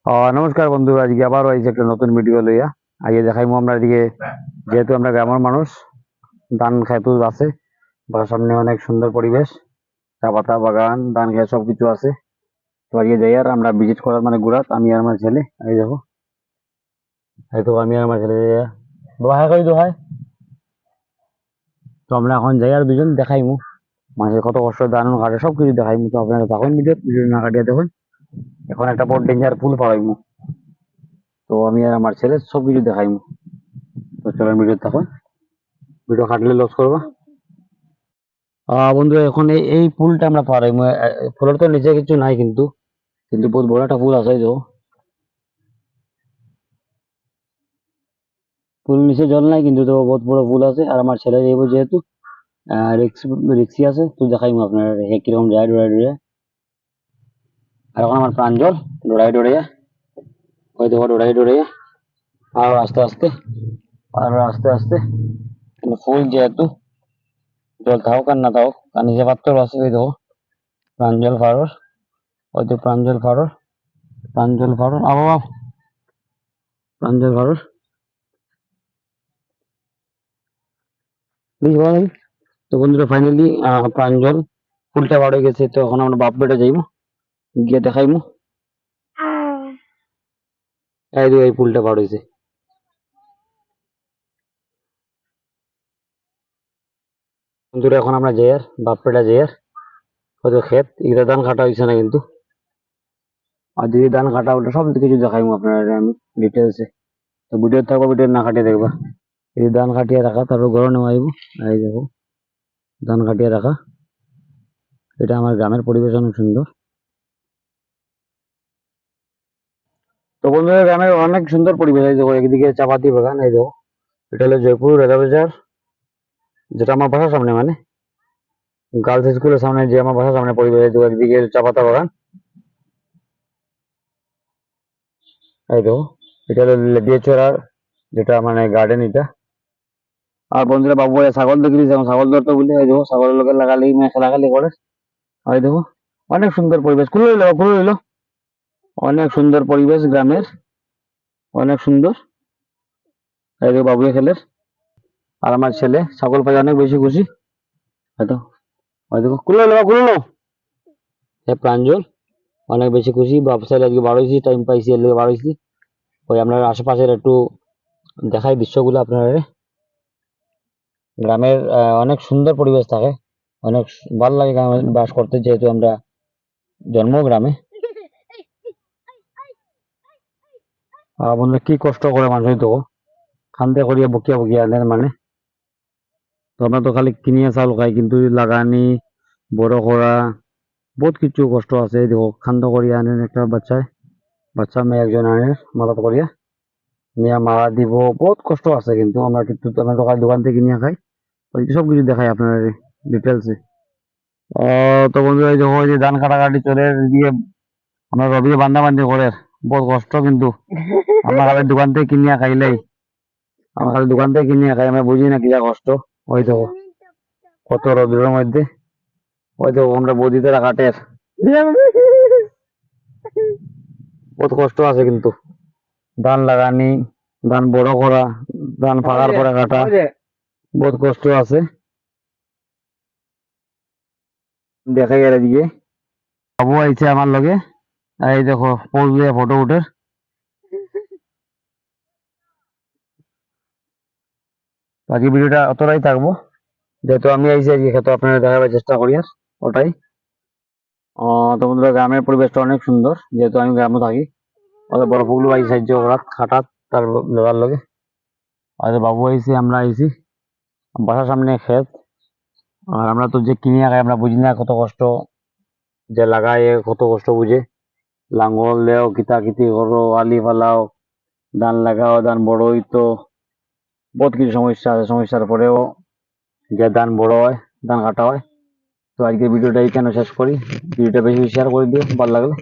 নমস্কার বন্ধু, আজকে আবারও আইছি একটা নতুন ভিডিও লইয়া। আজকে দেখাইমু আমরা এদিকে, যেহেতু আমরা গ্রামের মানুষ, ধান খেত আছে, বাসার সামনে অনেক সুন্দর পরিবেশ, চা পাতা বাগান, ধান খেত সবকিছু আছে। তো আজকে যাই আর আমরা ভিজিট করার মানে ঘুরাত, আমি আর আমার ছেলে। এই দেখো, এই তো আমি আর আমার ছেলে যাইয়া দোহাই করি দোহাই। তো আমরা এখন যাই আর দুজন দেখাইমু মানুষের কত কষ্ট ধান কাটে, সবকিছু দেখাইমু। তো আপনারা তখন ভিডিও ভিডিও না কাটিয়ে দেখুন। এখন একটা বড় ডেঞ্জার ফুল পাড়াইমু, তো আমি আর আমার ছেলে সবকিছু দেখাইমু। তো চলেন ভিডিও থাকুন, ভিডিও কাটলে লস করবা। বন্ধু, এখন এই পুলটা আমরা পার হইমু। ফুলের তো নিচে কিছু নাই, কিন্তু কিন্তু বহুত বড় একটা পুল আছে। এই দেখো, পুল নিচে জল নাই, কিন্তু তো বহুত বড় পুল আছে। আর আমার ছেলে যাইব যেহেতু রিক্সি আছে, তো দেখাইমু আপনার হে কিরকম যায় ডোড়ায় ডোড়ে। আর এখন আমার প্রাঞ্জল ডোড়ায় ডোড়ে, ওই দেখো ডোড়ায় ডোড়ে, আর আস্তে আস্তে, আর আস্তে আস্তে। কিন্তু ফুল যেহেতু, জল থাকুক আর না থাকুক, আর নিচে পাত্র আছে। ওই দেখো প্রাঞ্জল ফারর, ওই তো প্রাঞ্জল ফারর, প্রাঞ্জল ফারর, আবার প্রাঞ্জল ফারর। বুঝতে পারলেন? তো বন্ধুরা, ফাইনালি প্রাঞ্জল ফুলটা বার হয়ে গেছে। তো এখন আমরা বাপ বেটা যাইবো, গিয়ে দেখাইমু। এই যে এই ফুলটা বার হয়েছে বন্ধুরা। এখন আমরা যাই আর বাপ বেটা যাই আর, হয়তো ক্ষেত এটা ধান কাটা হয়েছে না কিন্তু। আর যদি ধান কাটা ওটা সব কিছু দেখাইমু আপনারা আমি ডিটেলসে। তো ভিডিও থাকবো, ভিডিও না কাটিয়ে দেখবা। এই ধান কাটিয়ে রাখা, তারপর গরম নেওয়া আইব। এই দেখো ধান কাটিয়ে রাখা, এটা আমার গ্রামের পরিবেশ অনেক সুন্দর। তো বন্ধুরা, গ্রামের অনেক সুন্দর পরিবেশ। এই দেখো একদিকে চাপাতি বাগান, এই দেখো এটা হলো জয়পুর রেলওয়ে বাজার, যেটা আমার বাসার সামনে, মানে গার্লস স্কুলের সামনে যে আমার বাসার সামনে পরিবেশ। এই দেখো একদিকে চা পাতা বাগান, এই দেখো এটা হলো লেদিয়াচড়ার যেটা মানে গার্ডেন এটা। আর বন্ধুরা, বাবু ছাগল দেখলি, যেমন ছাগল ধরতে বলি, এই দেখো ছাগলের লোকের লাগালি খেলাখালি করে। এই দেখো অনেক সুন্দর পরিবেশ, খুলে রইলো খুলে রইলো, অনেক সুন্দর পরিবেশ গ্রামের, অনেক সুন্দর। এই দেখো বাবু খেলে, আর আমার ছেলে ছাগল পাই অনেক বেশি খুশি। হয়তো ওই দেখো খুলে লো খুলে লো, প্রাঞ্জল অনেক বেশি খুশি। বাপ ছেলে আজকে বার হয়েছি, টাইম পাইছি, এর লেগে বার হয়েছি। ওই আপনার আশেপাশের একটু দেখাই দৃশ্যগুলো আপনার। গ্রামের অনেক সুন্দর পরিবেশ থাকে, অনেক ভালো লাগে গ্রামে বাস করতে, যেহেতু আমরা জন্ম গ্রামে। বন্ধুরা, কি কষ্ট করে মানুষ তো খান্তে করিয়া বকিয়া বকিয়া আনেন, মানে তো আমরা তো খালি কিনিয়া চাউল খাই, কিন্তু লাগানি বড় করা বহুত কিছু কষ্ট আছে। এই দেখো খান্দ করিয়া আনেন একটা বাচ্চায়, বাচ্চা মেয়ে একজন আনেন মাদত করিয়া নিয়ে মারা দিব, বহুত কষ্ট আছে। কিন্তু আমরা কিন্তু আমরা তো দোকান থেকে কিনিয়া খাই। তো এই সব কিছু দেখাই আপনার ডিটেলসে। তো বন্ধুরা, এই দেখো এই যে ধান কাটাকাটি চলে দিয়ে আমরা রবি বান্ধা বান্ধি করে, বহুত কষ্ট কিন্তু। আমরা খালি দোকান থেকে কিনিয়া খাইলেই, আমরা খালি দোকান থেকে কিনিয়া খাই, আমরা বুঝি না কি যা কষ্ট। ওই দেখো কত রোদের মধ্যে, ওই দেখো আমরা বৌদিতে কাটের, বহুত কষ্ট আছে কিন্তু। ধান লাগানি, ধান বড় করা, ধান ফাঁকার পরে কাটা, বহুত কষ্ট আছে। দেখা গেলে দিকে বাবু আইছে আমার লগে, এই দেখো পোজ দিয়ে ফটো উঠে। বাকি ভিডিওটা অতটাই থাকবো, যেহেতু আমি আইছি আজকে খেতে, আপনারা দেখাবার চেষ্টা করি আর ওটাই। তো বন্ধুরা, গ্রামের পরিবেশটা অনেক সুন্দর, যেহেতু আমি গ্রামে থাকি। ওদের বড় পুগলু আইসি সাহায্য করার খাটাত তার লেবার লগে। আর বাবু আইসি, আমরা আইসি, বাসার সামনে ক্ষেত। আর আমরা তো যে কিনে খাই, আমরা বুঝি না কত কষ্ট, যে লাগায় কত কষ্ট বুঝে। লাঙ্গল দেও, কিতা কিতি করো, আলি ফালাও, ধান লাগাও, ধান বড় হইতো, বহুত কিছু সমস্যা আছে। সমস্যার পরেও যে ধান বড় হয়, ধান কাটা হয়। তো আজকে ভিডিওটা এখানে শেষ করি। ভিডিওটা বেশি শেয়ার করে দিও ভালো লাগলে।